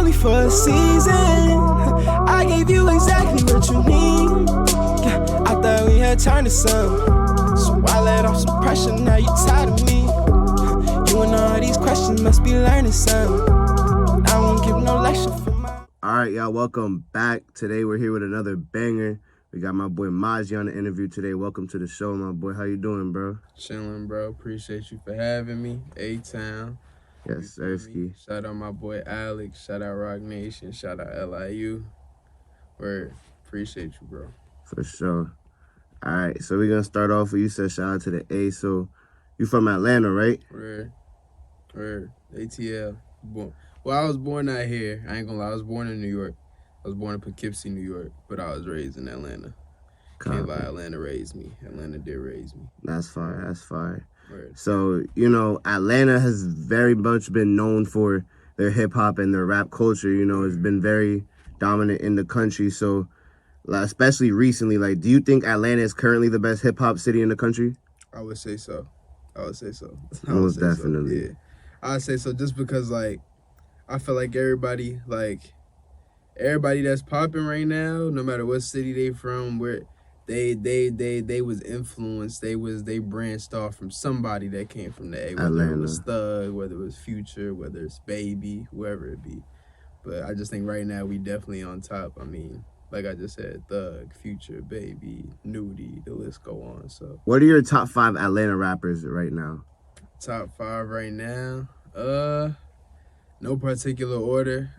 only for a season. I gave you exactly what you need. Yeah, I thought we had turned to something, so I let off some pressure, now you tired of me. You and all these questions must be learning something. I won't give no lecture for my... Alright, y'all, welcome back. Today we're here with another banger. We got my boy Maji on the interview today. Welcome to the show, my boy. How you doing, bro? Chilling, bro. Appreciate you for having me. A-Town. Yes, Ersky. Shout out my boy Alex. Shout out Rock Nation. Shout out LIU. Word. Appreciate you, bro. For sure. Alright, so we're going to start off with, you said shout out to the A. So, you from Atlanta, right? Word. ATL. Well, I was born out here. I ain't gonna lie. I was born in New York. I was born in Poughkeepsie, New York, but I was raised in Atlanta. Can't lie, Atlanta raised me. Atlanta did raise me. That's fire. That's fire. Word. So, you know, Atlanta has very much been known for their hip-hop and their rap culture. You know, it's been very dominant in the country. So, especially recently, like, do you think Atlanta is currently the best hip-hop city in the country? I would say so. Most definitely. Yeah. I'd say so just because, like, I feel like everybody that's popping right now, no matter what city they from, where they was influenced, they branched off from somebody that came from the A, whether Atlanta. it was Thug, whether it was Future, whether it's Baby, whoever it be. But I just think right now we definitely on top. I mean, like I just said, Thug, Future, Baby, Nudie, the list go on. So what are your top 5 Atlanta rappers right now? Top 5 right now? No particular order.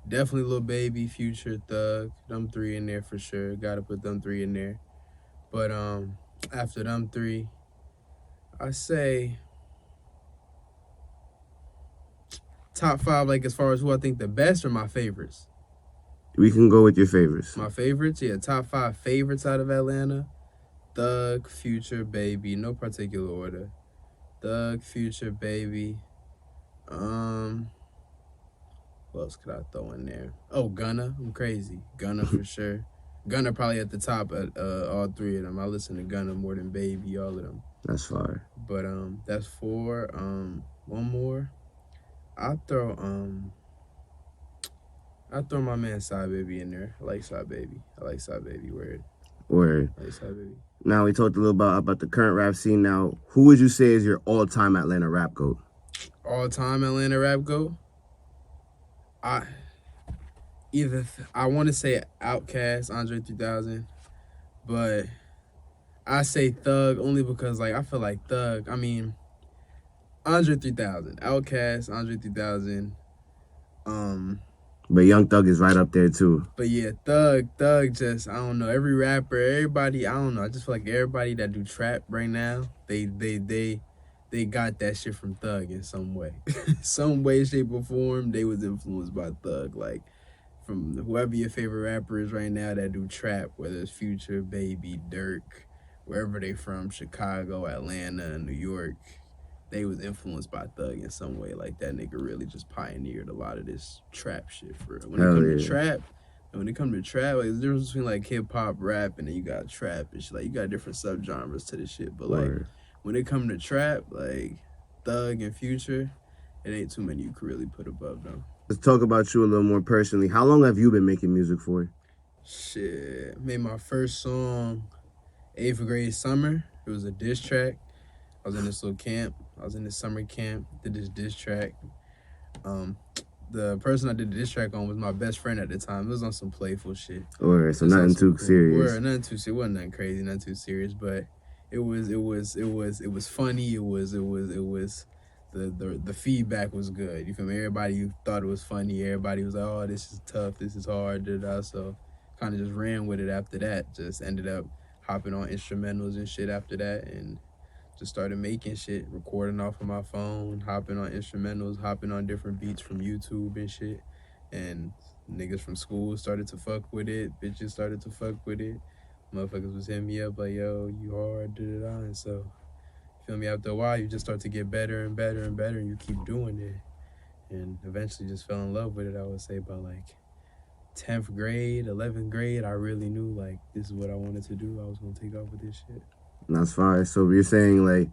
Definitely Lil Baby, Future, Thug. Them 3 in there for sure. Gotta put them 3 in there. But after them 3, I say top 5, like as far as who I think the best or my favorites. We can go with your favorites. My favorites, yeah. Top 5 favorites out of Atlanta. Thug, Future, Baby. No particular order. Thug, Future, Baby. What else could I throw in there? Oh, Gunna. I'm crazy. Gunna for sure. Gunna probably at the top at all 3 of them. I listen to Gunna more than Baby, all of them. That's fire. But that's 4. One more. I throw my man Side Baby in there. I like Side Baby. Word. I like Side Baby. Now we talked a little about the current rap scene. Now, who would you say is your all-time Atlanta rap GOAT? All-time Atlanta rap GOAT? I want to say Outkast, Andre 3000, but I say Thug only because, like, I feel like Thug, I mean, Andre 3000, Outkast, Andre 3000, But Young Thug is right up there too. But yeah, Thug just, I don't know, every rapper, everybody, I don't know, I just feel like everybody that do trap right now, they got that shit from Thug in some way. Some way, shape, or form, they was influenced by Thug. Like, from whoever your favorite rapper is right now that do trap, whether it's Future, Baby, Dirk, wherever they from, Chicago, Atlanta, New York, they was influenced by Thug in some way. Like, that nigga really just pioneered a lot of this trap shit for real. When it comes to trap, like, there's a difference between, like, hip-hop, rap, and then you got trap and shit. Like, you got different subgenres to this shit, but, like, when it comes to trap, like Thug and Future, it ain't too many you could really put above them. Let's talk about you a little more personally. How long have you been making music for? Shit, made my first song 8th grade summer. It was a diss track. I was in this little camp. I was in this summer camp, did this diss track. The person I did the diss track on was my best friend at the time. It was on some playful shit. Or so nothing too serious. Nothing too serious. It wasn't nothing crazy, nothing too serious, but it was funny. It was the feedback was good. You feel me? Everybody thought it was funny. Everybody was like, oh, this is tough. This is hard. So kind of just ran with it after that. Just ended up hopping on instrumentals and shit after that, and just started making shit, recording off of my phone, hopping on instrumentals, hopping on different beats from YouTube and shit. And niggas from school started to fuck with it. Bitches started to fuck with it. Motherfuckers was hitting me up like, yo, you hard, da-da-da. And so, feel me, after a while, you just start to get better and better and better, and you keep doing it. And eventually just fell in love with it, I would say, by like 10th grade, 11th grade, I really knew, like, this is what I wanted to do. I was going to take off with this shit. That's fine. So you're saying, like,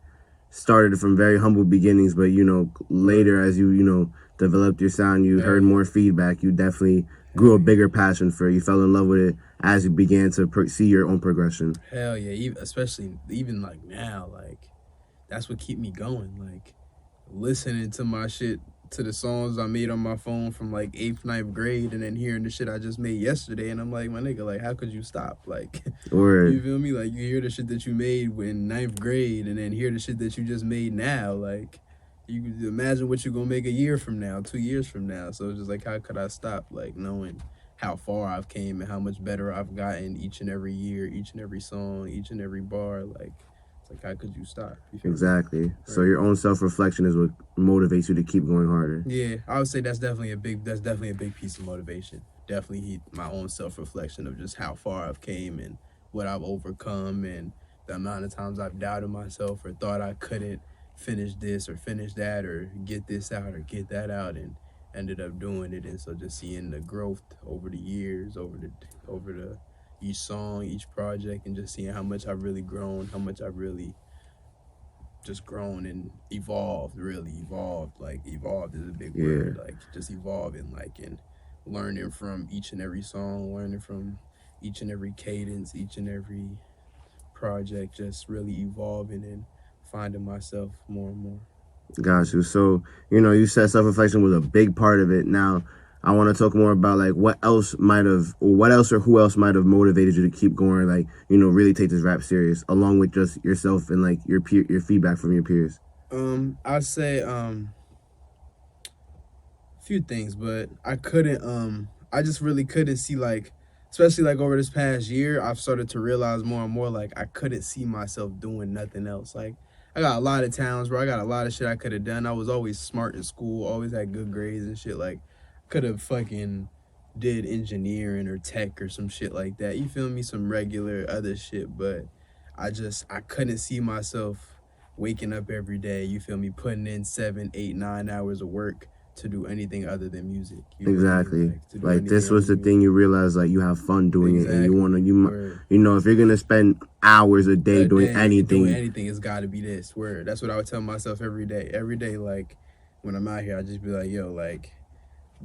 started from very humble beginnings, but you know, later as you know developed your sound, you heard more feedback. You definitely grew a bigger passion for it. You fell in love with it as you began to see your own progression. Hell yeah, especially even like now, like that's what keep me going. Like listening to my shit, to the songs I made on my phone from like 8th, 9th grade, and then hearing the shit I just made yesterday, and I'm like, my nigga, like, how could you stop? Like, you feel me? Like, you hear the shit that you made in 9th grade, and then hear the shit that you just made now. Like, you can imagine what you're gonna make a year from now, 2 years from now. So it's just like, how could I stop? Like, knowing how far I've came and how much better I've gotten each and every year, each and every song, each and every bar. Like, like, how could you stop? You exactly. Right. So your own self-reflection is what motivates you to keep going harder. Yeah, I would say that's definitely a big piece of motivation. Definitely my own self-reflection of just how far I've came and what I've overcome, and the amount of times I've doubted myself or thought I couldn't finish this or finish that or get this out or get that out, and ended up doing it. And so just seeing the growth over the years, over the each song, each project, and just seeing how much I've really grown, how much I've really just grown and evolved. Like, evolved is a big word. Like, just evolving, like, and learning from each and every song, learning from each and every cadence, each and every project, just really evolving and finding myself more and more. Got you. So, you know, you said self-reflection was a big part of it. Now, I want to talk more about like what else or who else might have motivated you to keep going, like, you know, really take this rap serious, along with just yourself and like your feedback from your peers. I'd say a few things, but I just really couldn't see, like, especially like over this past year, I've started to realize more and more, like, I couldn't see myself doing nothing else. Like, I got a lot of talents, bro. I got a lot of shit I could have done. I was always smart in school, always had good grades and shit. Like, could have fucking did engineering or tech or some shit like that. You feel me? Some regular other shit, but I couldn't see myself waking up every day, you feel me, putting in 7, 8, 9 hours of work to do anything other than music. Exactly. Like this was the thing, you realize like you have fun doing it, and you want to, you know, if you're going to spend hours a day doing anything, it's got to be this. Word. That's what I would tell myself every day. Every day, like, when I'm out here, I just be like, yo, like,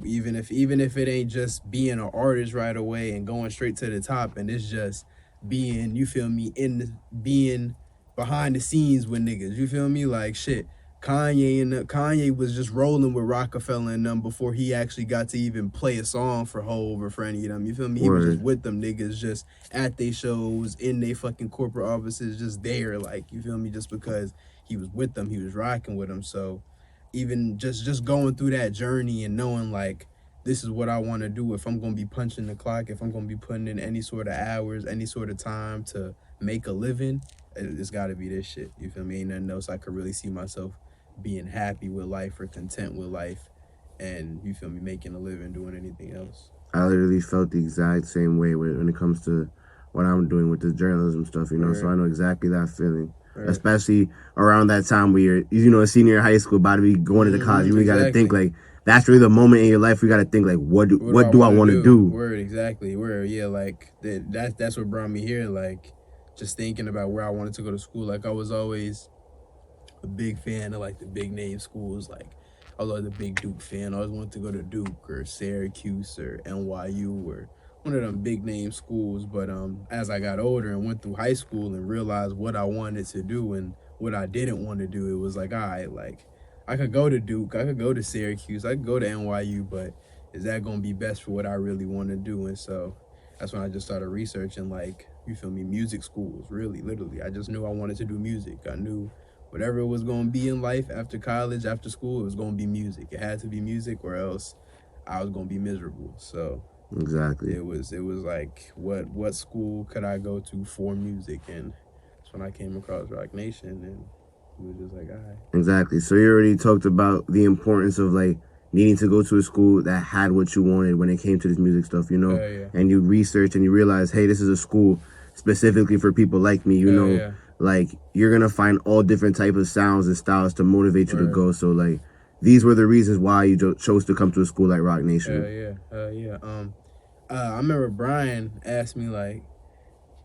even if it ain't just being an artist right away and going straight to the top, and it's just being, you feel me, being behind the scenes with niggas, you feel me, like, shit, Kanye was just rolling with Rockefeller and them before he actually got to even play a song for Hov or for any of them, you feel me? He was just with them niggas, just at they shows, in they fucking corporate offices, just there, like, you feel me, just because he was with them, he was rocking with them. So even just going through that journey and knowing, like, this is what I want to do. If I'm going to be punching the clock, if I'm going to be putting in any sort of hours, any sort of time to make a living, it's got to be this shit. You feel me? Ain't nothing else I could really see myself being happy with life or content with life, and, you feel me, making a living doing anything else. I literally felt the exact same way when it comes to what I'm doing with this journalism stuff, you know, so I know exactly that feeling. Right. Especially around that time where you're, you know, a senior in high school, about to be going to the college. You really got to think, like, that's really the moment in your life where you got to think, like, what do I want to do? Word, exactly. Word, yeah, like, that's what brought me here, like, just thinking about where I wanted to go to school. Like, I was always a big fan of, like, the big name schools. Like, I was always a big Duke fan. I always wanted to go to Duke or Syracuse or NYU or one of them big name schools. But as I got older and went through high school and realized what I wanted to do and what I didn't want to do, it was like, all right, like, I could go to Duke, I could go to Syracuse, I could go to NYU, but is that going to be best for what I really want to do? And so that's when I just started researching, like, you feel me, music schools, really, literally. I just knew I wanted to do music. I knew whatever it was going to be in life after college, after school, it was going to be music. It had to be music, or else I was going to be miserable. So exactly, it was like, what school could I go to for music? And that's when I came across Rock Nation, and it was just like, all right. Exactly. So you already talked about the importance of, like, needing to go to a school that had what you wanted when it came to this music stuff, you know? And you research and you realize, hey, this is a school specifically for people like me, you know? Like, you're going to find all different types of sounds and styles to motivate you to go. So, like, these were the reasons why you chose to come to a school like Rock Nation. I remember Brian asked me, like,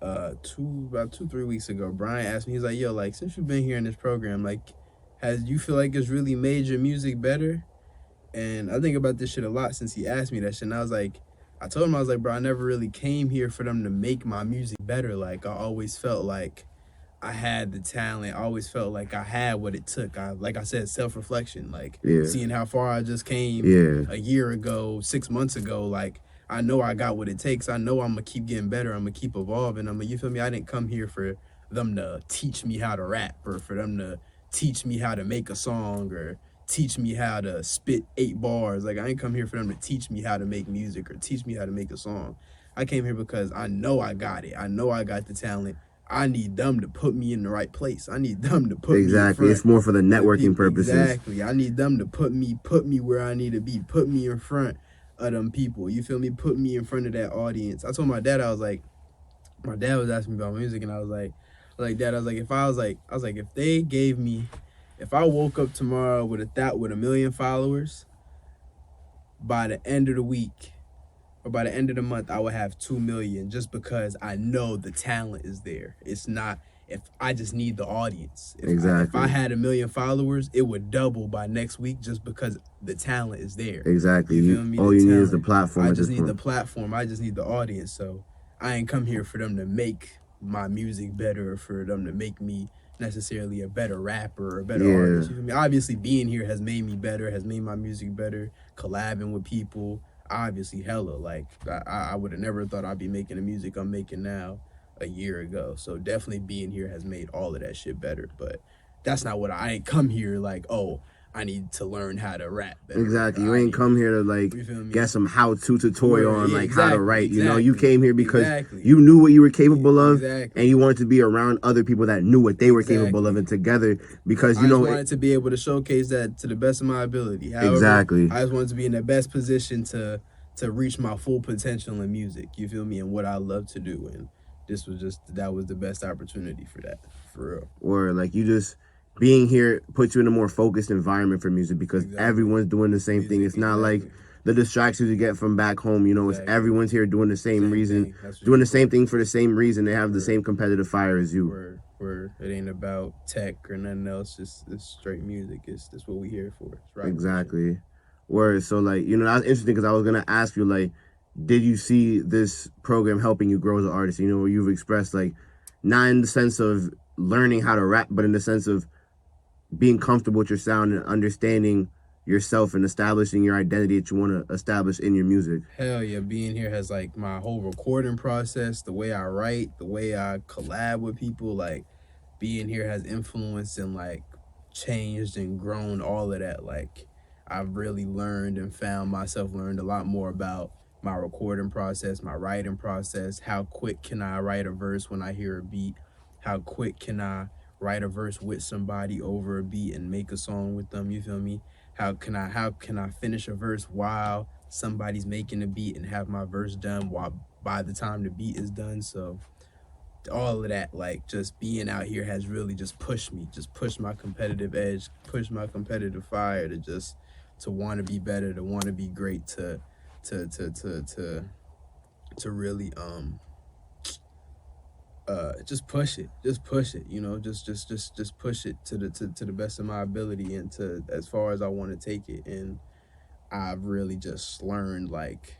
about 2-3 weeks ago, Brian asked me, he's like, yo, like, since you've been here in this program, like, has you feel like it's really made your music better? And I think about this shit a lot since he asked me that shit. And I was like, I told him, I was like, bro, I never really came here for them to make my music better. Like, I always felt like I had the talent. I always felt like I had what it took. Like I said, self-reflection, like seeing how far I just came a year ago, 6 months ago. Like, I know I got what it takes. I know I'm gonna keep getting better. I'm gonna keep evolving. You feel me? I didn't come here for them to teach me how to rap or for them to teach me how to make a song or teach me how to spit 8 bars. Like, I ain't come here for them to teach me how to make music or teach me how to make a song. I came here because I know I got it. I know I got the talent. I need them to put me in the right place. I need them to put me in front. It's more for the networking purposes. Exactly. I need them to put me where I need to be. Put me in front of them people. You feel me? Put me in front of that audience. I told my dad, I was like, my dad was asking me about music, and I was like, Dad, I was like, if they gave me, if I woke up tomorrow with a million followers, by the end of the week, or by the end of the month, I would have 2 million, just because I know the talent is there. It's not, if I just need the audience. If I had 1 million followers, it would double by next week, just because the talent is there. Exactly. You feel me? All you need is the platform. I just need the platform. I just need the audience. So I ain't come here for them to make my music better, or for them to make me necessarily a better rapper or a better artist. You feel me? Obviously, being here has made me better, has made my music better, collabing with people. Obviously, hella. Like, I would have never thought I'd be making the music I'm making now a year ago. So definitely being here has made all of that shit better. But that's not what I ain't come here like, oh, I need to learn how to rap better. Exactly. You ain't come here to like get some how-to tutorial on like how to write. You know, you came here because you knew what you were capable of, and you wanted to be around other people that knew what they were capable of, and together, because you know, I wanted to be able to showcase that to the best of my ability. However, I just wanted to be in the best position to reach my full potential in music. You feel me? And what I love to do, and that was the best opportunity for that, for real. Or like, you just being here puts you in a more focused environment for music, because everyone's doing the same thing. It's not like the distractions you get from back home. You know, it's everyone's here doing the same reason, doing the same thing for the same reason. They have the same competitive fire as you. Where it ain't about tech or nothing else. It's straight music. It's what we here for. It's exactly. Word. So like, you know, that's interesting, because I was gonna ask you, like, did you see this program helping you grow as an artist? You know, where you've expressed, like, not in the sense of learning how to rap, but in the sense of being comfortable with your sound and understanding yourself and establishing your identity that you want to establish in your music. Hell yeah, being here has, like, my whole recording process, the way I write, the way I collab with people, like, being here has influenced and, like, changed and grown all of that. Like, I've really learned a lot more about my recording process, my writing process. How quick can I write a verse when I hear a beat? How quick can I write a verse with somebody over a beat and make a song with them? You feel me? How can I finish a verse while somebody's making a beat and have my verse done by the time the beat is done? So all of that, like, just being out here has really just pushed me, just pushed my competitive edge, pushed my competitive fire to want to be better, to want to be great, to really just push it, you know, just push it to the best of my ability and to as far as I want to take it. And I've really just learned, like,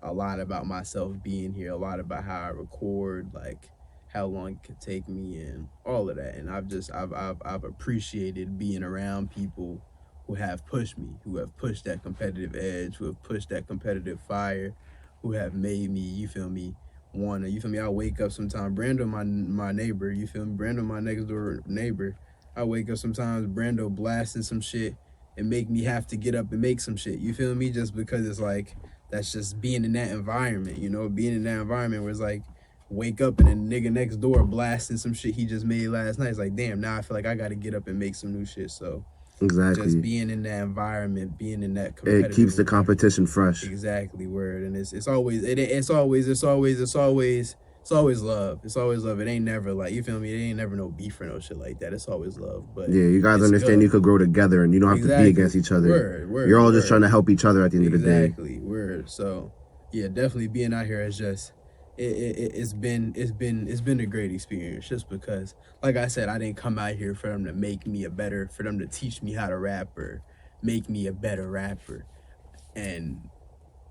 a lot about myself being here, a lot about how I record, like how long it could take me and all of that. And I've appreciated being around people who have pushed me, who have pushed that competitive edge, who have pushed that competitive fire, who have made me, you feel me, I wake up sometimes, Brando, my neighbor, you feel me, Brando, my next door neighbor, I wake up sometimes, Brando blasting some shit and make me have to get up and make some shit, you feel me, just because it's like, that's just being in that environment, you know, being in that environment where it's like, wake up and then nigga next door blasting some shit he just made last night. It's like, damn, now I feel like I gotta get up and make some new shit. So exactly, just being in that enviornment, being in that competitive, it keeps the competition fresh. Exactly, word. And it's always love. It's always love. It ain't never, like, you feel me, it ain't never no beef or no shit like that. It's always love. But yeah, you guys understand good. You could grow together and you don't have to be against each other. You're all just trying to help each other at the end of the day. Exactly, word. So yeah, definitely being out here it's been a great experience just because, like I said, I didn't come out here for them to make me a better, for them to teach me how to rap or make me a better rapper. And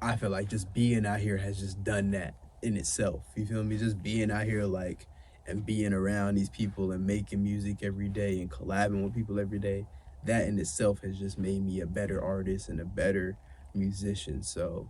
I feel like just being out here has just done that in itself. You feel me? Just being out here, like, and being around these people and making music every day and collabing with people every day, that in itself has just made me a better artist and a better musician. So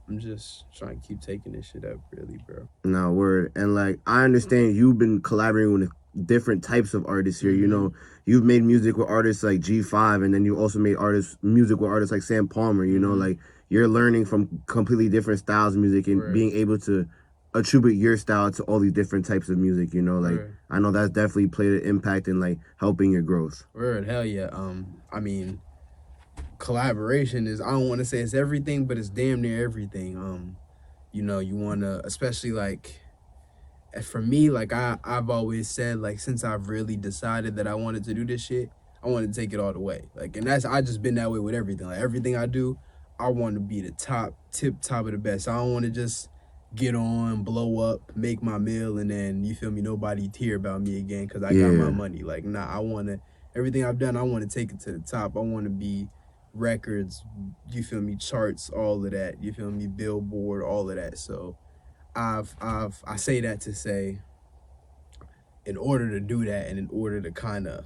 I'm just trying to keep taking this shit up, really, bro. No word. And like I understand you've been collaborating with different types of artists here. You know, you've made music with artists like G5, and then you also made music with artists like Sam Palmer. You know, like you're learning from completely different styles of music and being able to attribute your style to all these different types of music. You know, like I know that's definitely played an impact in like helping your growth. Word, hell yeah. I mean, collaboration is, I don't want to say it's everything, but it's damn near everything. You know, you wanna, especially like, for me, like I've always said, like, since I've really decided that I wanted to do this shit, I wanted to take it all the way. Like, and that's, I just been that way with everything. Like, everything I do, I want to be the top of the best. I don't want to just get on, blow up, make my meal, and then, you feel me, nobody hear about me again because I got my money. Like, nah, I want to, everything I've done, I want to take it to the top. I want to be records, you feel me, charts, all of that. You feel me, Billboard, all of that. So I say that to say, in order to do that, and in order to kind of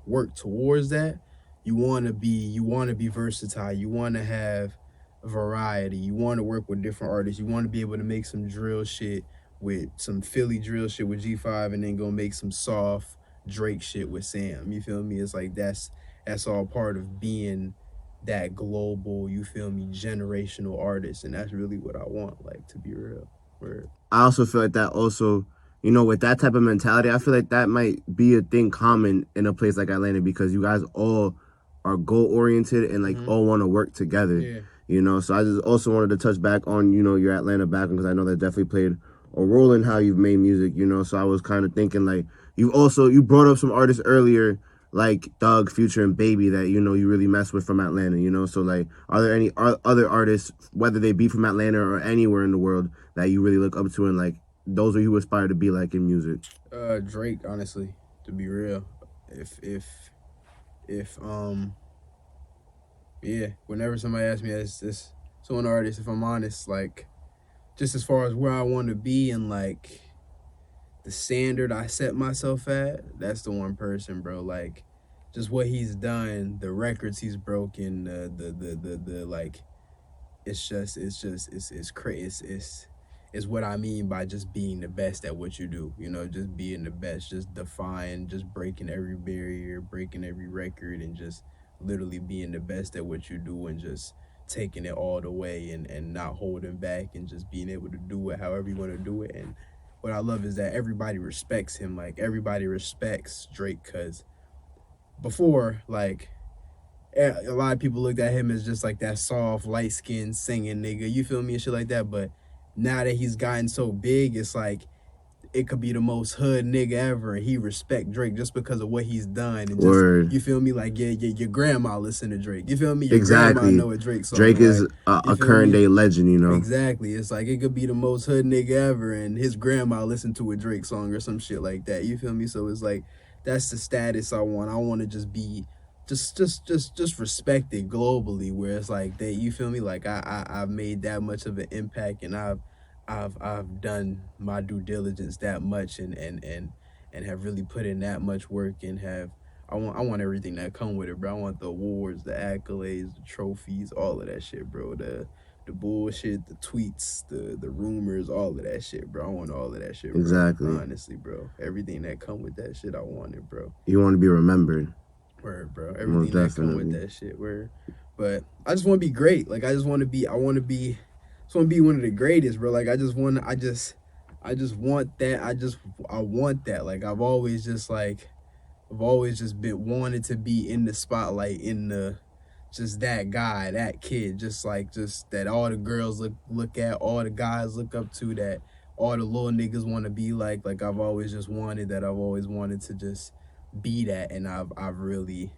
work towards that, you want to be versatile. You want to have variety. You want to work with different artists. You want to be able to make some drill shit with some Philly drill shit with G5, and then go make some soft Drake shit with Sam. You feel me? It's like that's all part of being that global, you feel me, generational artist. And that's really what I want, like, to be real. Word. I also feel like that also, you know, with that type of mentality, I feel like that might be a thing common in a place like Atlanta because you guys all are goal oriented and like all want to work together. Yeah. You know, so I just also wanted to touch back on, you know, your Atlanta background because I know that definitely played a role in how you've made music, you know. So I was kind of thinking like you brought up some artists earlier like Thug, Future, and Baby that, you know, you really mess with from Atlanta, you know? So, like, are there any other artists, whether they be from Atlanta or anywhere in the world, that you really look up to and, like, those are you aspire to be like in music? Drake, honestly, to be real. If yeah, whenever somebody asks me this someone artist, if I'm honest, like, just as far as where I want to be and, like, the standard I set myself at, that's the one person, bro. Like, just what he's done, the records he's broken, the like, it's crazy. It's what I mean by just being the best at what you do. You know, just being the best, just defying, just breaking every barrier, breaking every record, and just literally being the best at what you do, and just taking it all the way, and not holding back, and just being able to do it however you want to do it. And what I love is that everybody respects him. Like, everybody respects Drake, because before, like, a lot of people looked at him as just like that soft, light-skinned singing nigga, you feel me, and shit like that. But now that he's gotten so big, it's like, it could be the most hood nigga ever, and he respect Drake just because of what he's done. And Word. just, you feel me, like, yeah, your grandma listen to Drake. You feel me? Your Exactly. grandma know a Drake song. Drake is like, a current day legend, you know? Exactly. It's like, it could be the most hood nigga ever, and his grandma listened to a Drake song or some shit like that. You feel me? So it's like, that's the status I want. I want to just be just respected globally, where it's like, they, you feel me, like, I've made that much of an impact, and I've done my due diligence that much, and have really put in that much work, and have, I want everything that come with it, bro. I want the awards, the accolades, the trophies, all of that shit, bro. The bullshit, the tweets, the rumors, all of that shit, bro. I want all of that shit, bro. Exactly. Honestly, bro. Everything that come with that shit, I want it, bro. You want to be remembered. Word, bro. Everything that come with that shit, word. But I just want to be great. Like, I want to be one of the greatest, bro. Like, I want that. I want that. Like, I've always just been wanted to be in the spotlight, in the, just that guy, that kid, just that all the girls look at, all the guys look up to, that all the little niggas want to be like. Like, I've always just wanted that. I've always wanted to just be that, and I've really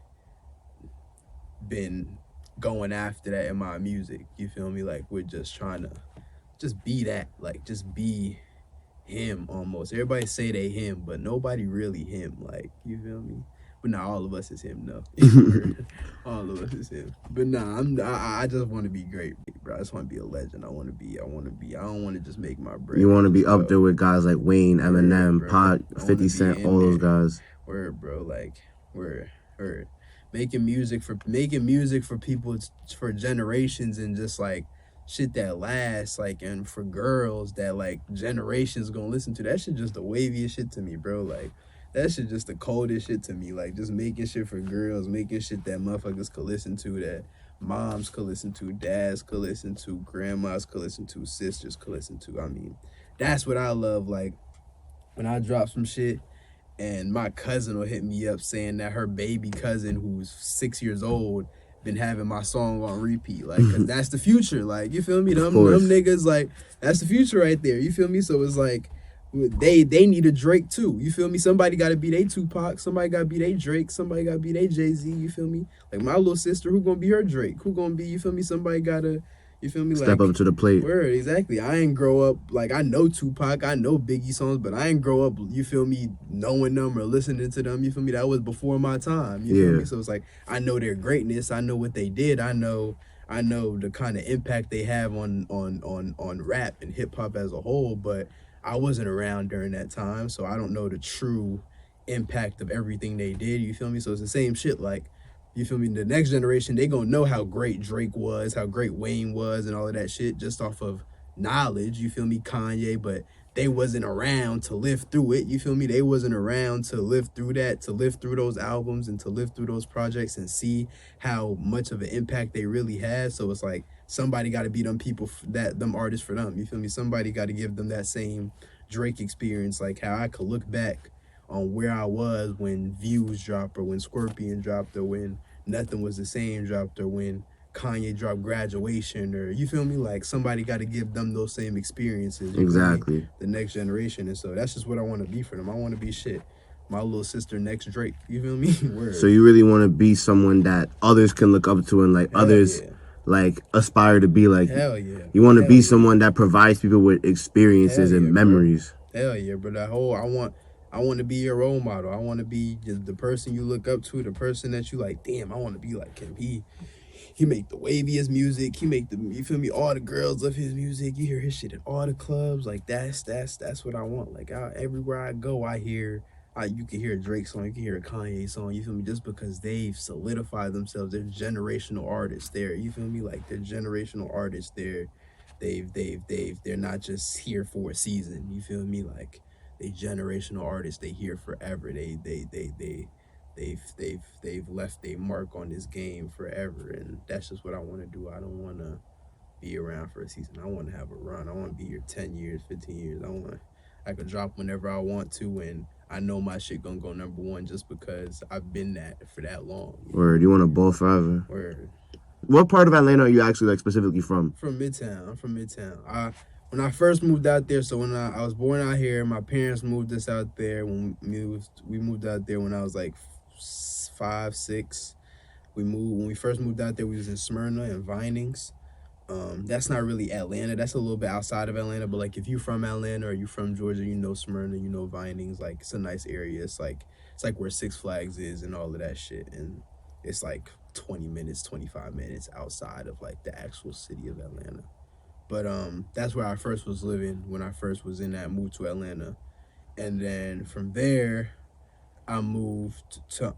been going after that in my music. You feel me? Like, we're just trying to just be that, like just be him almost. Everybody say they him, but nobody really him. Like, you feel me? But nah, all of us is him though. All of us is him. But nah, I just want to be great, bro. I just want to be a legend. I want to be. I don't want to just make my bread. You want to be up there with guys like Wayne, Eminem, Word, Pac, bro. 50 Cent, all those guys. Word, bro. Like, word. Making music for people, for generations, and just like shit that lasts, like, and for girls that like generations gonna listen to. That shit just the waviest shit to me, bro. Like, that shit just the coldest shit to me. Like, just making shit for girls, making shit that motherfuckers could listen to, that moms could listen to, dads could listen to, grandmas could listen to, sisters could listen to. I mean, that's what I love. Like, when I drop some shit and my cousin will hit me up saying that her baby cousin, who's 6 years old, been having my song on repeat. Like, cause that's the future. Like, you feel me? Them niggas, like, that's the future right there. You feel me? So it's like, they need a Drake too. You feel me? Somebody gotta be they Tupac. Somebody gotta be they Drake. Somebody gotta be they Jay-Z. You feel me? Like, my little sister, who gonna be her Drake? Who gonna be, you feel me? Somebody gotta, you feel me? Step up to the plate. Word, exactly. I ain't grow up, like, I know Tupac, I know Biggie songs, but I ain't grow up, you feel me, knowing them or listening to them. You feel me? That was before my time. You feel me? So it's like, I know their greatness. I know what they did. I know the kind of impact they have on rap and hip hop as a whole, but I wasn't around during that time, so I don't know the true impact of everything they did. You feel me? So it's the same shit. Like, you feel me? The next generation, they gonna know how great Drake was, how great Wayne was, and all of that shit just off of knowledge. You feel me? Kanye, but they wasn't around to live through it. You feel me? They wasn't around to live through that, to live through those albums and to live through those projects and see how much of an impact they really had. So it's like, somebody got to be them people, them artists for them. You feel me? Somebody got to give them that same Drake experience, like how I could look back on where I was when Views dropped, or when Scorpion dropped, or when Nothing Was the Same dropped, or when Kanye dropped Graduation, or, you feel me? Like, somebody got to give them those same experiences. Exactly. The next generation. And so that's just what I want to be for them. I want to be shit. My little sister next Drake. You feel me? Word. So you really want to be someone that others can look up to, and like others like aspire to be like. Hell yeah. You want to be someone that provides people with experiences and memories. Bro. Hell yeah, bro. I want to be your role model. I want to be the person you look up to, the person that you like, damn, I want to be like him. He make the waviest music. He make you feel me? All the girls love his music. You hear his shit at all the clubs. Like, that's what I want. Like, everywhere I go, you can hear a Drake song, you can hear a Kanye song, you feel me? Just because they've solidified themselves. They're generational artists. You feel me? Like, they're generational artists. They're not just here for a season. You feel me? Like, they generational artists. They here forever. They've left a mark on this game forever, and that's just what I want to do. I don't want to be around for a season. I want to have a run. I want to be here 10 years, 15 years. I could drop whenever I want to, and I know my shit gonna go #1 just because I've been that for that long. Word, you want to ball forever. Word. What part of Atlanta are you actually like specifically from? From Midtown. I'm from Midtown. When I first moved out there, so when I was born out here, my parents moved us out there. When we moved out there when I was like 5, 6. When we first moved out there, we was in Smyrna and Vinings. That's not really Atlanta. That's a little bit outside of Atlanta. But like, if you from Atlanta or you from Georgia, you know Smyrna, you know Vinings. Like, it's a nice area. It's like where Six Flags is and all of that shit. And it's like 20 minutes, 25 minutes outside of like the actual city of Atlanta. But that's where I first was living when I first was moved to Atlanta. And then from there, I moved to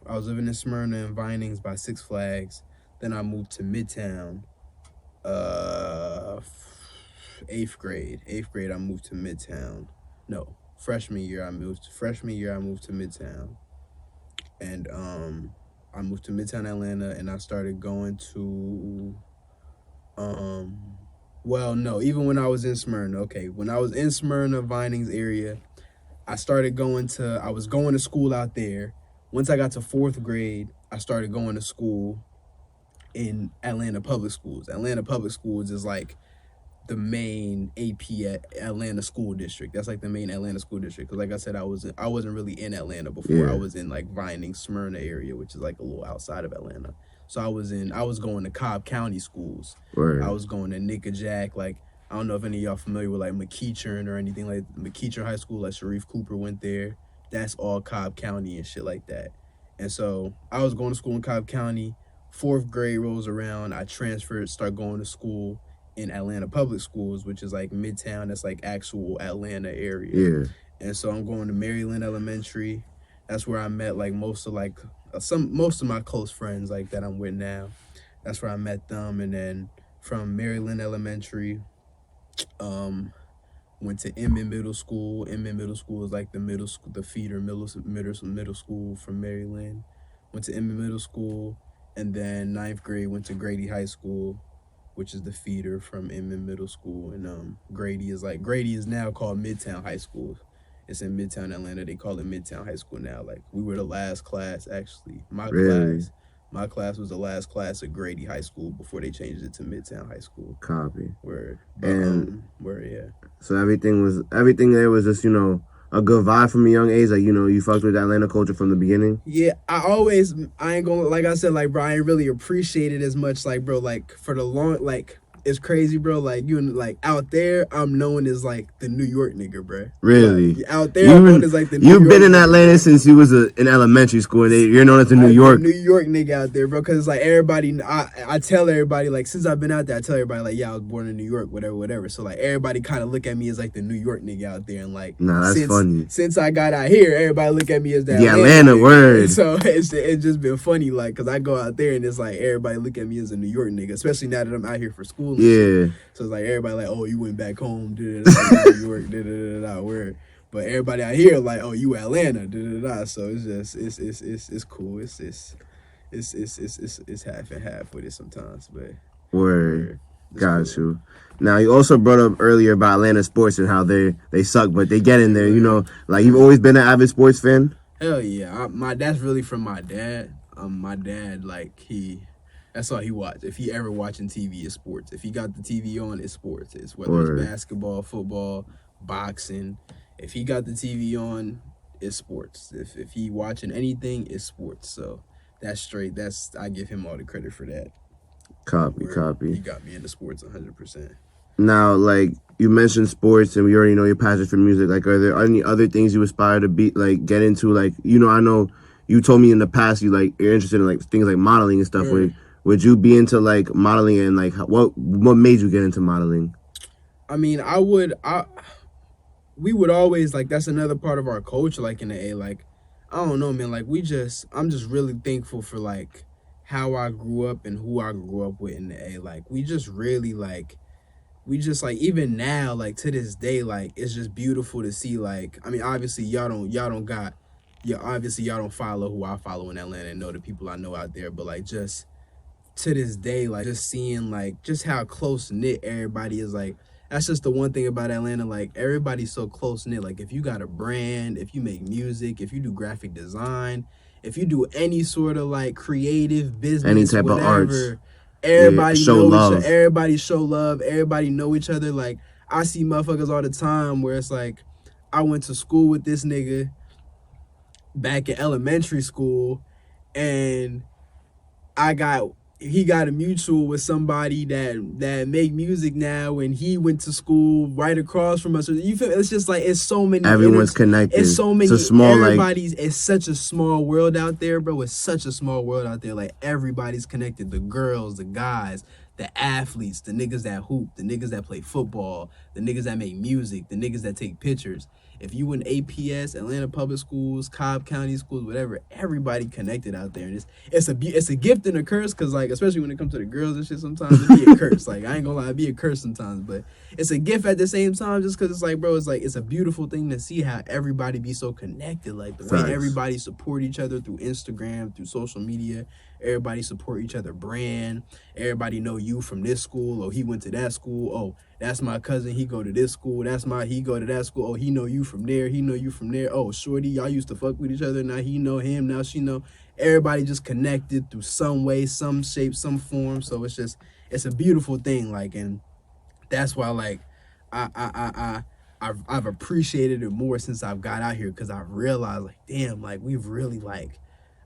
I was living in Smyrna and Vinings by Six Flags. Then I moved to Midtown. 8th grade. 8th grade I moved to Midtown. No, freshman year I moved to Midtown. And I moved to Midtown Atlanta, and I started going to even when I was in Smyrna. Okay, when I was in Smyrna, Vinings area, I was going to school out there. Once I got to 4th grade, I started going to school in Atlanta Public Schools. Atlanta Public Schools is like the main AP Atlanta school district. That's like the main Atlanta school district. Because like I said, I wasn't really in Atlanta before. I was in like Vining, Smyrna area, which is like a little outside of Atlanta. So I was going to Cobb County schools. Word. I was going to Nickajack. Like, I don't know if any of y'all familiar with like McEachern or anything like McEachern High School. Like Sharif Cooper went there. That's all Cobb County and shit like that. And so I was going to school in Cobb County. 4th grade rolls around. I transferred, start going to school in Atlanta Public Schools, which is like Midtown. That's like actual Atlanta area. Yeah. And so I'm going to Maryland Elementary. That's where I met like most of my close friends like that I'm with now. That's where I met them. And then from Maryland Elementary, went to Inman Middle School. Inman Middle School is like the middle school, the feeder middle school from Maryland. Went to Inman Middle School, and then 9th grade went to Grady High School, which is the feeder from Inman Middle School. And Grady is now called Midtown High School. It's in Midtown Atlanta. They call it Midtown High School now. Like, we were the last class, actually. My class was the last class at Grady High School before they changed it to Midtown High School. Copy. Word. Yeah. So everything there was just, a good vibe from a young age. Like, you fucked with Atlanta culture from the beginning. Yeah, I ain't gonna, like I said, like, bro, I ain't really appreciate it as much, like, bro, like, for the long, like, it's crazy, bro. Like, you like out there, I'm known as like the New York nigga, bro. Really? Like, out there, I'm known as like the New York. You've been in Atlanta since you was in elementary school, and you're known as the New York. New York nigga out there, bro. Cause like everybody, I tell everybody, like, since I've been out there, I tell everybody like, yeah, I was born in New York, whatever. So like everybody kind of look at me as like the New York nigga out there, and like, nah, that's funny. Since I got out here, everybody look at me as that the Atlanta word. So it's just been funny, like, cause I go out there and it's like everybody look at me as a New York nigga, especially now that I'm out here for school. And yeah. shit. So it's like everybody like, oh, you went back home, New York, word. But everybody out here like, oh, you Atlanta, So it's just it's cool. It's half and half with it sometimes, but word. Got you. Now you also brought up earlier about Atlanta sports and how they suck, but they get in there. Like, you've always been an avid sports fan. Hell yeah, that's really from my dad. My dad, like, that's all he watched. If he ever watching TV, it's sports. If he got the TV on, it's sports. It's whether it's basketball, football, boxing. If he got the TV on, it's sports. If he watching anything, it's sports. So that's straight. I give him all the credit for that. Copy. He got me into sports 100%. Now, like, you mentioned sports, and we already know your passion for music. Like, are there any other things you aspire to be, like, get into? Like, I know you told me in the past you're interested in like things like modeling and stuff. Would you be into like modeling, and like what made you get into modeling? I mean, we would always, like, that's another part of our culture, like, in the A, like, I don't know, man, like, I'm just really thankful for like how I grew up and who I grew up with in the A. Like, we just really like even now, like, to this day, like, it's just beautiful to see. Like, I mean, obviously y'all don't follow who I follow in Atlanta and know the people I know out there, but like, just to this day, like, just seeing like just how close knit everybody is. Like, that's just the one thing about Atlanta. Like, everybody's so close knit. Like, if you got a brand, if you make music, if you do graphic design, if you do any sort of like creative business, any type of arts, everybody show love. Everybody show love. Everybody know each other. Like, I see motherfuckers all the time where it's like, I went to school with this nigga back in elementary school, and he got a mutual with somebody that make music now, and he went to school right across from us. You feel? It's just like, it's so many. Everyone's connected. It's so many. It's a small, it's such a small world out there, bro. It's such a small world out there. Like, everybody's connected. The girls, the guys, the athletes, the niggas that hoop, the niggas that play football, the niggas that make music, the niggas that take pictures. If you in APS, Atlanta Public Schools, Cobb County Schools, whatever, everybody connected out there. And it's a gift and a curse, because, like, especially when it comes to the girls and shit, sometimes it be a curse. Like, I ain't gonna lie, it be a curse sometimes, but it's a gift at the same time, just because it's like, bro, it's a beautiful thing to see how everybody be so connected. Like, the way everybody support each other through Instagram, through social media. Everybody support each other brand. Everybody know you from this school. Oh, he went to that school. Oh, that's my cousin. He go to this school. He go to that school. Oh, he know you from there. He know you from there. Oh, shorty, y'all used to fuck with each other. Now he know him. Now she know. Everybody just connected through some way, some shape, some form. So it's a beautiful thing. Like, and that's why, like, I've appreciated it more since I've got out here, because I've realized, like, damn, like, we've really, like,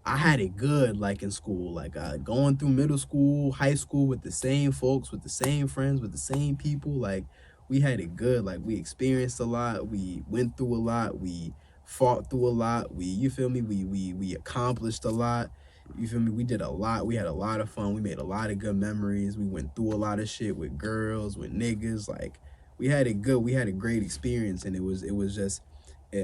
I had it good, like in school, like going through middle school, high school with the same folks, with the same friends, with the same people. Like we had it good. Like we experienced a lot. We went through a lot. We fought through a lot. You feel me? We accomplished a lot. You feel me? We did a lot. We had a lot of fun. We made a lot of good memories. We went through a lot of shit with girls, with niggas. Like we had it good. We had a great experience, and it was just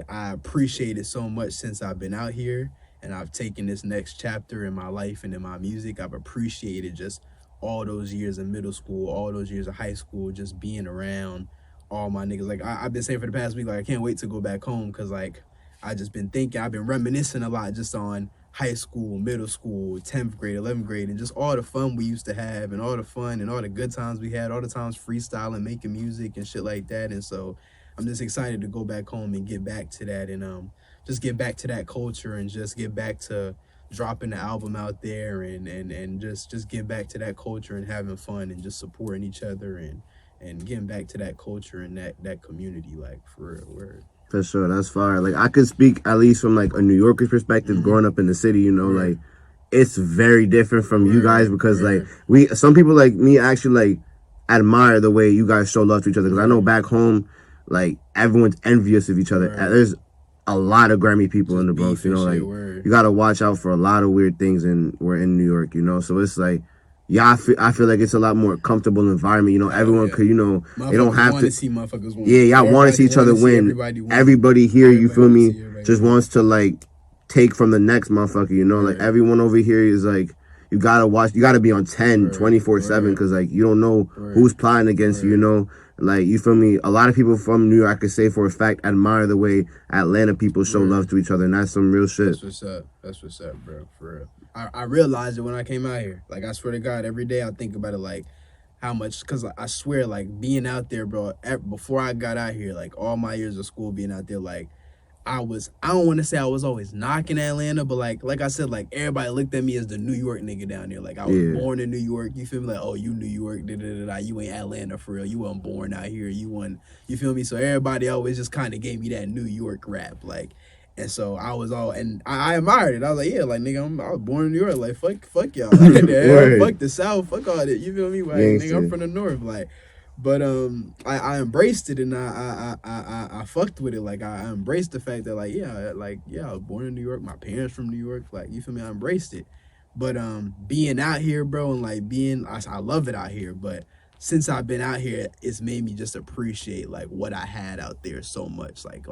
I appreciate it so much since I've been out here and I've taken this next chapter in my life and in my music. I've appreciated just all those years in middle school, all those years of high school, just being around all my niggas. Like I've been saying for the past week, like I can't wait to go back home because like I just been thinking, I've been reminiscing a lot just on high school, middle school, 10th grade, 11th grade, and just all the fun we used to have and all the fun and all the good times we had, all the times freestyling, making music and shit like that. And so I'm just excited to go back home and get back to that and just get back to that culture and just get back to dropping the album out there and just get back to that culture and having fun and just supporting each other and getting back to that culture and that community, like for real. Word. For sure, that's fire. Like I could speak at least from like a New Yorker's perspective, growing up in the city. You know, like it's very different from you guys because like some people like me actually like admire the way you guys show love to each other. Because I know back home, like everyone's envious of each other. There's a lot of Grammy people Just in the Bronx. You know, like you gotta watch out for a lot of weird things, and we're in New York. You know, so it's like. Yeah, I feel like it's a lot more comfortable environment. You know, everyone could, you know, they don't have to see motherfuckers win. Yeah, y'all want to see each other win. Everybody here, you feel me, just wants to like take from the next motherfucker, you know? Like everyone over here is like, you gotta watch, you gotta be on 10, 24/7 because like you don't know who's plotting against you, you know? Like, you feel me? A lot of people from New York, I could say for a fact, admire the way Atlanta people show love to each other, and that's some real shit. That's what's up, bro, for real. I realized it when I came out here. Like, I swear to God, every day I think about it, like, how much, because I swear, like, being out there, bro, before I got out here, like, all my years of school being out there, like, I don't want to say I was always knocking Atlanta, but like I said, like everybody looked at me as the New York nigga down there. Like I was born in New York. You feel me? Like, oh, you New York, you ain't Atlanta for real. You wasn't born out here. You feel me? So everybody always just kind of gave me that New York rap, like. And so I was I admired it. I was like, yeah, like nigga, I was born in New York. Like fuck y'all, like, fuck the South, fuck all that. You feel me? Like nigga, I'm from the North, like. But I embraced it and I fucked with it. Like I embraced the fact that like I was born in New York. My parents from New York. Like you feel me? I embraced it. But being out here, bro, and like I love it out here. But since I've been out here, it's made me just appreciate like what I had out there so much. Like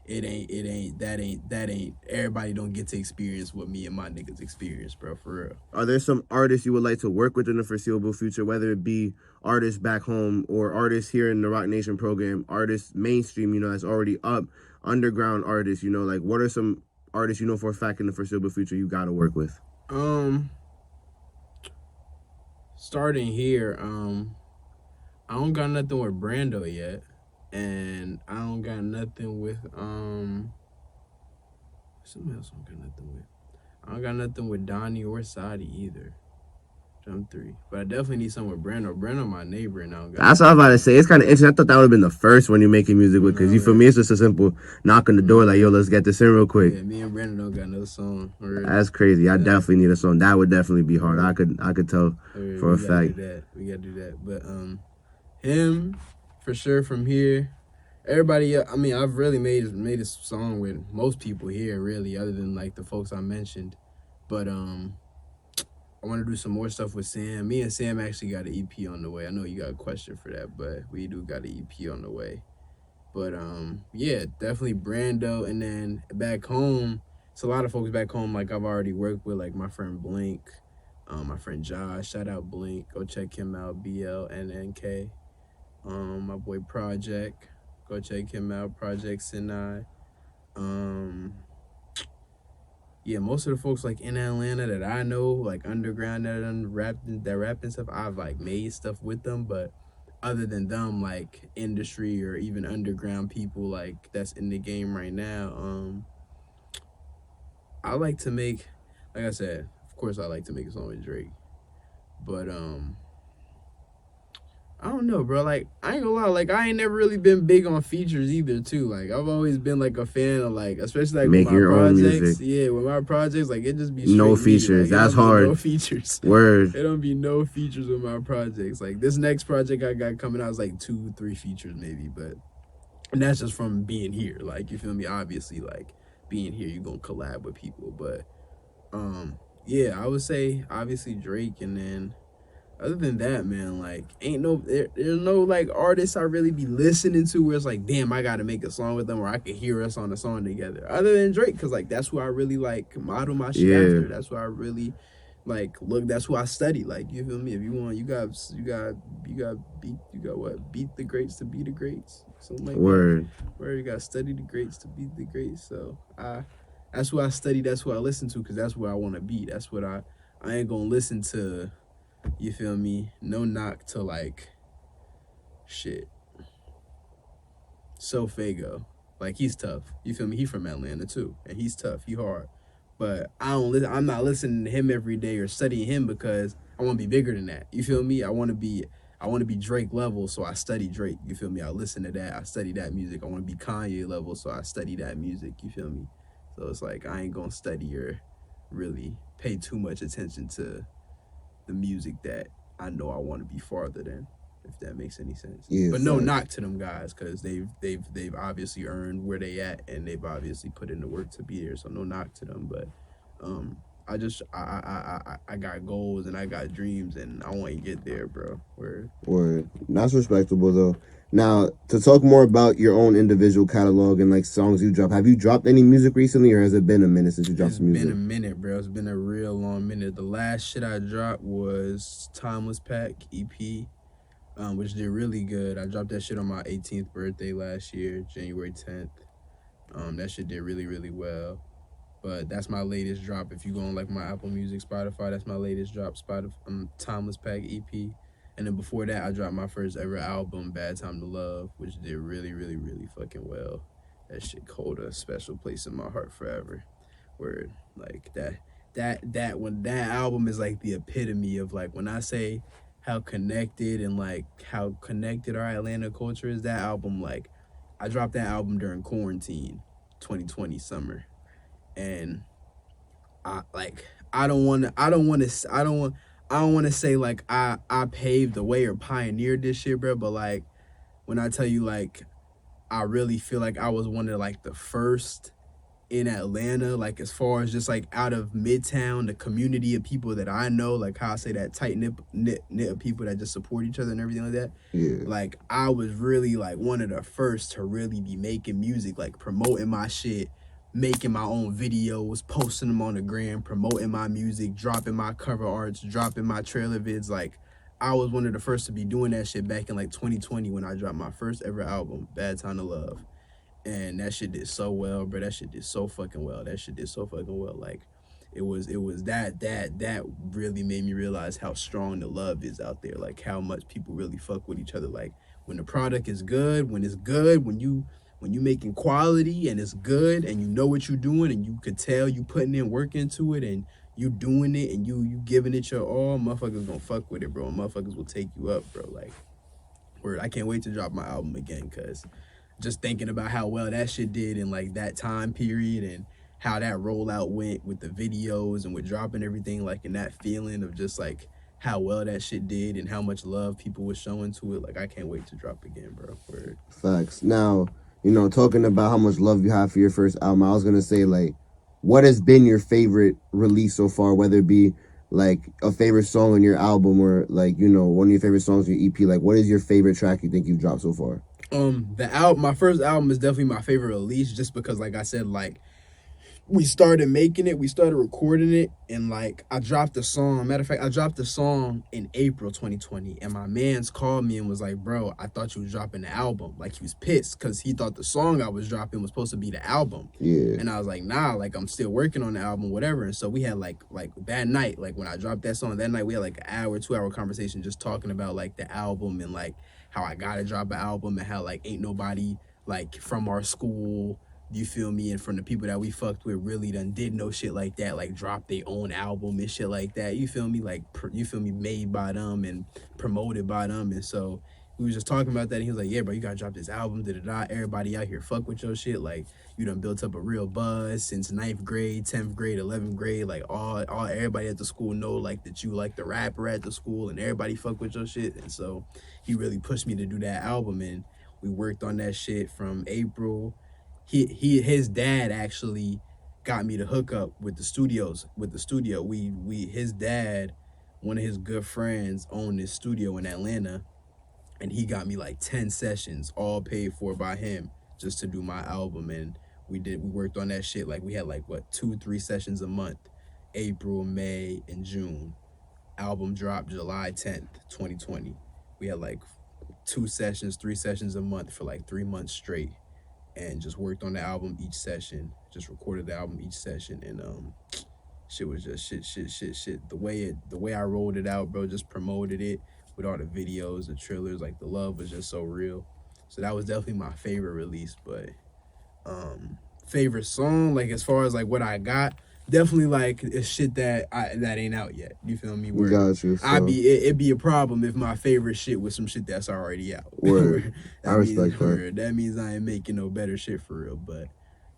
that ain't everybody don't get to experience what me and my niggas experience, bro, for real. Are there some artists you would like to work with in the foreseeable future, whether it be artists back home or artists here in the Rock Nation program, artists mainstream, you know, that's already up, underground artists, you know, like what are some artists you know for a fact in the foreseeable future you gotta work with? Starting here, I don't got nothing with Brando yet. And I don't got nothing with something else I don't got nothing with Donnie or Sadi either. Jump 3. But I definitely need something with Brando. Brando my neighbor and I don't got That's what I was about to say. It's kinda interesting. I thought that would have been the first one you're making music with, because you feel me, it's just a simple knock on the door, like, yo, let's get this in real quick. Yeah, me and Brando don't got no song. Really. That's crazy. I definitely need a song. That would definitely be hard. I could tell for a fact. We gotta do that. But him for sure from here. Everybody, I mean, I've really made a song with most people here, really, other than like the folks I mentioned. But I want to do some more stuff with Sam. Me and Sam actually got an EP on the way. I know you got a question for that, but we do got an EP on the way. But yeah, definitely Brando. And then back home, it's a lot of folks back home like I've already worked with, like my friend Blink, my friend Josh. Shout out Blink. Go check him out. BLNNK. My boy Project. Go check him out, Project Sinai. Yeah, most of the folks like in Atlanta that I know, like underground that rap and stuff, I've like made stuff with them. But other than them, like industry or even underground people like that's in the game right now, I like to make, like I said, of course I like to make a song with Drake. But I don't know, bro. Like, I ain't gonna lie. Like, I ain't never really been big on features either, too. Like, I've always been like a fan of like, especially like with Making my your own projects. music. Yeah, with my projects, like it just be No straight me. features. Like, it That's don't be hard. no features. Word. It don't be no features with my projects. Like this next project I got coming out is like 2-3 features maybe, but and that's just from being here. Like, you feel me? Obviously, like being here, you gonna collab with people, but yeah, I would say obviously Drake, and then other than that, man, like ain't no there's no like artists I really be listening to where it's like, damn, I gotta make a song with them or I could hear us on a song together. Other than Drake, cause like that's who I really like model my shit after. That's who I really like look. That's who I study. Like, you feel me? If you want, you got beat the greats to be the greats, something like Word. that. Where you got study the greats to beat the greats. So that's who I study. That's who I listen to, cause that's where I want to be. That's what I ain't gonna listen to. You feel me? No knock to like shit. So Fago, like he's tough. You feel me? He from Atlanta too, and he's tough. He hard. But I'm not listening to him every day or studying him because I want to be bigger than that. You feel me? I want to be Drake level, so I study Drake. You feel me? I listen to that. I study that music. I want to be Kanye level, so I study that music. You feel me? So it's like I ain't gonna study or really pay too much attention to the music that I know I want to be farther than, if that makes any sense. Yeah, but no knock to them guys, because they've obviously earned where they at, and they've obviously put in the work to be there. So no knock to them, but I got goals and I got dreams, and I want to get there, bro. Word. That's respectable though. Now, to talk more about your own individual catalog and like songs you drop, have you dropped any music recently, or has it been a minute since you dropped some music? It's been a minute, bro. It's been a real long minute. The last shit I dropped was Timeless Pack EP, which did really good. I dropped that shit on my 18th birthday last year, January 10th. That shit did really, really well. But that's my latest drop. If you go on like my Apple Music, Spotify, that's my latest drop. Timeless Pack EP. And then before that, I dropped my first ever album, Bad Time to Love, which did really, really, really fucking well. That shit hold a special place in my heart forever. Word, like when that album is like the epitome of like when I say how connected and like how connected our Atlanta culture is. That album, like I dropped that album during quarantine, 2020 summer, and I don't want to say like I paved the way or pioneered this shit, bro. But like when I tell you, like I really feel like I was one of like the first in Atlanta, like as far as just like out of Midtown, the community of people that I know, like how I say that tight knit of people that just support each other and everything like that. Yeah. Like I was really like one of the first to really be making music, like promoting my shit, making my own videos, posting them on the gram, promoting my music, dropping my cover arts, dropping my trailer vids. Like I was one of the first to be doing that shit back in like 2020 when I dropped my first ever album, Bad Time to Love. And that shit did so well, bro. That shit did so fucking well. Like it was that really made me realize how strong the love is out there. Like how much people really fuck with each other. Like when the product is good, when you making quality and it's good and you know what you're doing and you could tell you putting in work into it and you doing it and you giving it your all, motherfuckers gonna fuck with it, bro. Motherfuckers will take you up, bro. Like, word, I can't wait to drop my album again, cause just thinking about how well that shit did in like that time period and how that rollout went with the videos and with dropping everything, like in that feeling of just like how well that shit did and how much love people were showing to it. Like I can't wait to drop again, bro. Word. Facts. Now, talking about how much love you have for your first album, I was gonna say, like, what has been your favorite release so far, whether it be like a favorite song on your album or like, one of your favorite songs on your EP. Like, what is your favorite track you think you've dropped so far? My first album is definitely my favorite release, just because, like I said, like we started making it, we started recording it, and like I dropped the song. Matter of fact, I dropped the song in April 2020, and my man's called me and was like, "Bro, I thought you was dropping the album." Like he was pissed because he thought the song I was dropping was supposed to be the album. Yeah. And I was like, "Nah, like I'm still working on the album, whatever." And so we had like that night, like when I dropped that song, that night we had like an hour, 2 hour conversation just talking about like the album and like how I gotta drop an album and how like ain't nobody like from our school you feel me, and from the people that we fucked with really done did no shit like that, like dropped their own album and shit like that, you feel me, like you feel me, made by them and promoted by them. And so we was just talking about that, and he was like, yeah, bro, you gotta drop this album, da-da-da. Everybody out here fuck with your shit. Like, you done built up a real buzz since 9th grade, 10th grade, 11th grade. Like, all everybody at the school know, like, that you like the rapper at the school, and everybody fuck with your shit. And so he really pushed me to do that album, and we worked on that shit from April. His dad actually got me to hook up with the studio. His dad, one of his good friends, owned this studio in Atlanta, and he got me like 10 sessions, all paid for by him, just to do my album. And we worked on that shit. Like, we had like, what, 2-3 sessions a month, April, May, and June. Album dropped July 10th, 2020. We had like 2 sessions, 3 sessions a month for like 3 months straight, and just worked on the album each session, just recorded the album each session. And shit was just shit. The way I rolled it out, bro, just promoted it with all the videos, the trailers, like the love was just so real. So that was definitely my favorite release. But favorite song, like as far as like what I got, definitely like it's shit that ain't out yet. You feel me? Where got you. So. It'd be a problem if my favorite shit was some shit that's already out. Word. I respect that. That means I ain't making no better shit for real. But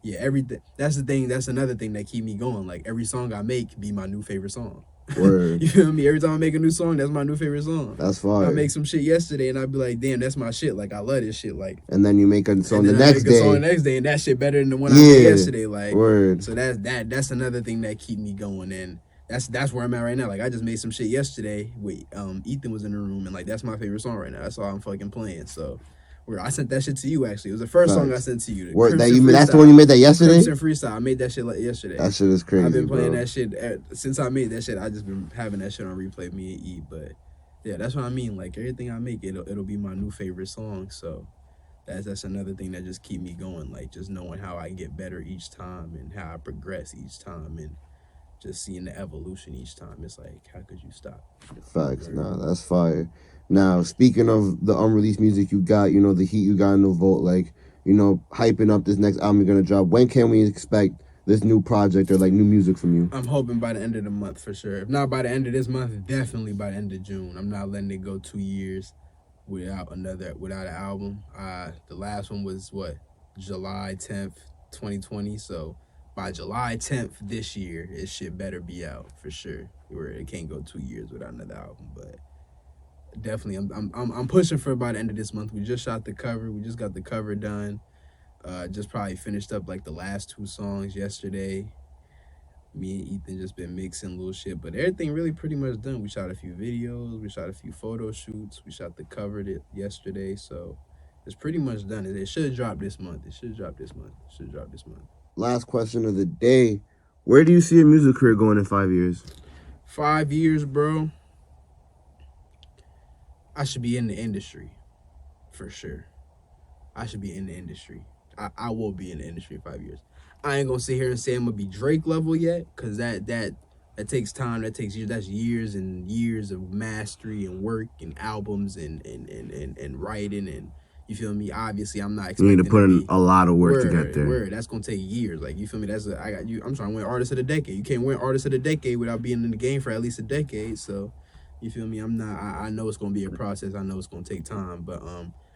yeah, everything. That's the thing. That's another thing that keep me going. Like, every song I make be my new favorite song. Word. You feel me? Every time I make a new song, that's my new favorite song. That's fire. I make some shit yesterday, and I'd be like, damn, that's my shit. Like, I love this shit. Like, and then you make a song the next day. The next day, and that shit better than the one I made yesterday. Like, word. So that's another thing that keep me going, and that's where I'm at right now. Like, I just made some shit yesterday with Ethan was in the room, and like, that's my favorite song right now. That's all I'm fucking playing. So. I sent that shit to you, actually. It was the first song I sent to you. That's the one you made that yesterday? Crimson Freestyle. I made that shit like yesterday. That shit is crazy, I've been playing that shit since I made that shit. I just been having that shit on replay, me and E. But yeah, that's what I mean. Like, everything I make, it'll be my new favorite song. So that's another thing that just keep me going. Like, just knowing how I get better each time and how I progress each time, and just seeing the evolution each time. It's like, how could you stop? Facts. Nah, that's fire. Now, speaking of the unreleased music you got, you know, the heat you got in the vault, like, you know, hyping up this next album you're going to drop, when can we expect this new project or, like, new music from you? I'm hoping by the end of the month, for sure. If not by the end of this month, definitely by the end of June. I'm not letting it go 2 years without an album. The last one was, July 10th, 2020. So by July 10th this year, it shit better be out, for sure. Where it can't go 2 years without another album, but... definitely, I'm pushing for by the end of this month. We just shot the cover. We just got the cover done. Just probably finished up like the last 2 songs yesterday. Me and Ethan just been mixing little shit, but everything really pretty much done. We shot a few videos. We shot a few photo shoots. We shot the cover yesterday, so it's pretty much done. It should drop this month. Last question of the day: where do you see your music career going in 5 years? 5 years, bro. I should be in the industry, for sure. I should be in the industry. I will be in the industry in 5 years. I ain't gonna sit here and say I'm gonna be Drake level yet, cause that takes time. That takes years. That's years and years of mastery and work and albums and writing, and you feel me. Obviously, I'm not expecting you need to put in a lot of work to get there. That's gonna take years. Like, you feel me. I'm trying to win Artist of the Decade. You can't win Artist of the Decade without being in the game for at least a decade. So. You feel me? I know it's gonna be a process. I know it's gonna take time, but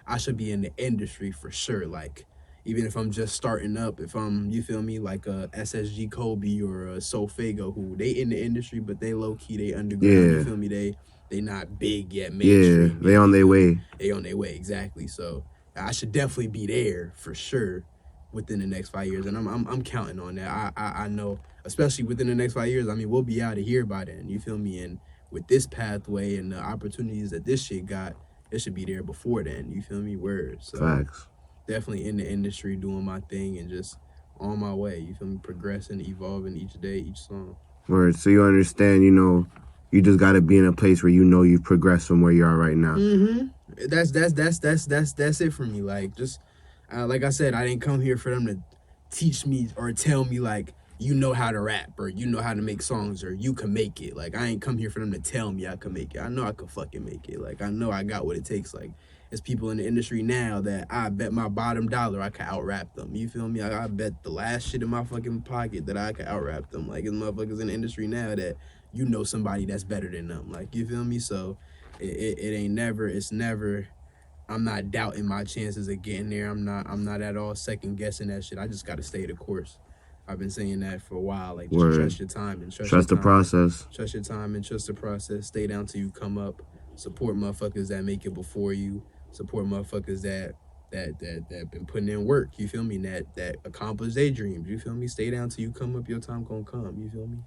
I should be in the industry for sure. Like, even if I'm just starting up, if I'm, you feel me, like a SSG Kobe or a Sofago, who they in the industry, but they low key, they underground. Yeah. You feel me? They not big yet, mainstream. Yeah, they on their way. They on their way, exactly. So I should definitely be there for sure within the next 5 years, and I'm counting on that. I know, especially within the next 5 years. I mean, we'll be out of here by then. You feel me? And with this pathway and the opportunities that this shit got, it should be there before then. You feel me? Word. So facts. Definitely in the industry, doing my thing and just on my way. You feel me? Progressing, evolving each day, each song. Word. So you understand, you know, you just got to be in a place where you know you've progressed from where you are right now. Mm-hmm. That's it for me. Like, just like I said, I didn't come here for them to teach me or tell me like, you know how to rap or you know how to make songs or you can make it. Like, I ain't come here for them to tell me I can make it. I know I can fucking make it. Like, I know I got what it takes. Like, there's people in the industry now that I bet my bottom dollar I can out rap them. You feel me? I bet the last shit in my fucking pocket that I can out rap them. Like, there's motherfuckers in the industry now that you know somebody that's better than them. Like, you feel me? So it ain't never, it's never, I'm not doubting my chances of getting there. I'm not at all second guessing that shit. I just gotta stay the course. I've been saying that for a while. Like, just trust your time and Trust the process. Trust your time and trust the process. Stay down till you come up. Support motherfuckers that make it before you. Support motherfuckers that been putting in work. You feel me? That accomplish their dreams. You feel me? Stay down till you come up. Your time gonna come. You feel me?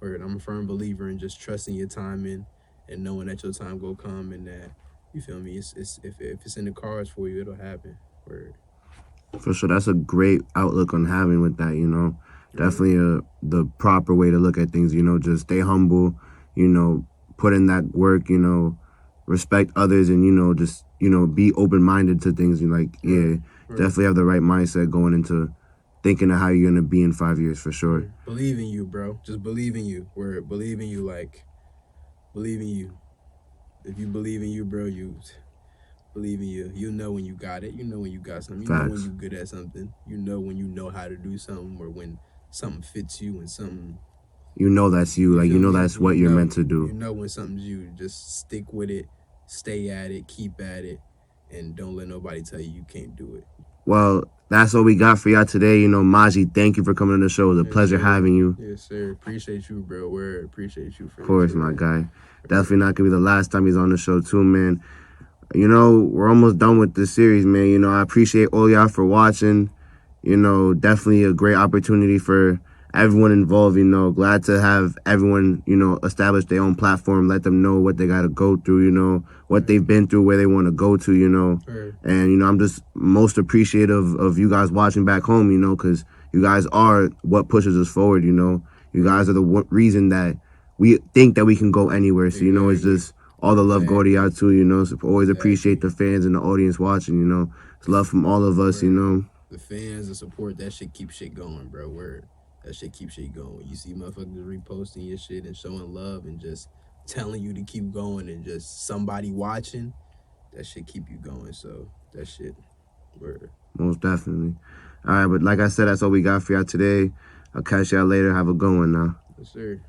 Word. I'm a firm believer in just trusting your time and knowing that your time gonna come and that, you feel me? It's if it's in the cards for you, it'll happen. Word. For sure, that's a great outlook on having with that, you know. Definitely the proper way to look at things, you know, just stay humble, you know, put in that work, you know, respect others and, you know, just, you know, be open-minded to things. And like, yeah, definitely have the right mindset going into thinking of how you're going to be in 5 years for sure. Believe in you, bro. Just believe in you. Believe in you, like, believe in you. If you believe in you, bro, you believe in you. You know when you got it. You know when you got something. You know when you're good at something. You know when you know how to do something or when something fits you and something. You know that's you. Like, you know that's what you're meant to do. You know when something's you. Just stick with it. Stay at it. Keep at it. And don't let nobody tell you can't do it. Well, that's all we got for y'all today. You know, Maji, thank you for coming on the show. It was a pleasure having you. Yes, sir. Appreciate you, bro. Word. Appreciate you. Of course, my guy. Definitely not going to be the last time he's on the show, too, man. You know, we're almost done with this series, man. You know, I appreciate all y'all for watching. You know, definitely a great opportunity for everyone involved. You know, glad to have everyone, you know, establish their own platform, let them know what they got to go through, you know, what they've been through, where they want to go to, you know. And, you know, I'm just most appreciative of you guys watching back home, you know, because you guys are what pushes us forward, you know. You guys are the reason that we think that we can go anywhere. So, you know, it's just all the love go to y'all too, you know. So always appreciate the fans and the audience watching, you know. It's love from all of us, you know. The fans, the support, that shit keep shit going, bro. Word. That shit keep shit going. You see motherfuckers reposting your shit and showing love and just telling you to keep going and just somebody watching, that shit keep you going. So that shit, word. Most definitely. All right, but like I said, that's all we got for y'all today. I'll catch y'all later. Have a good one now. Yes, sir.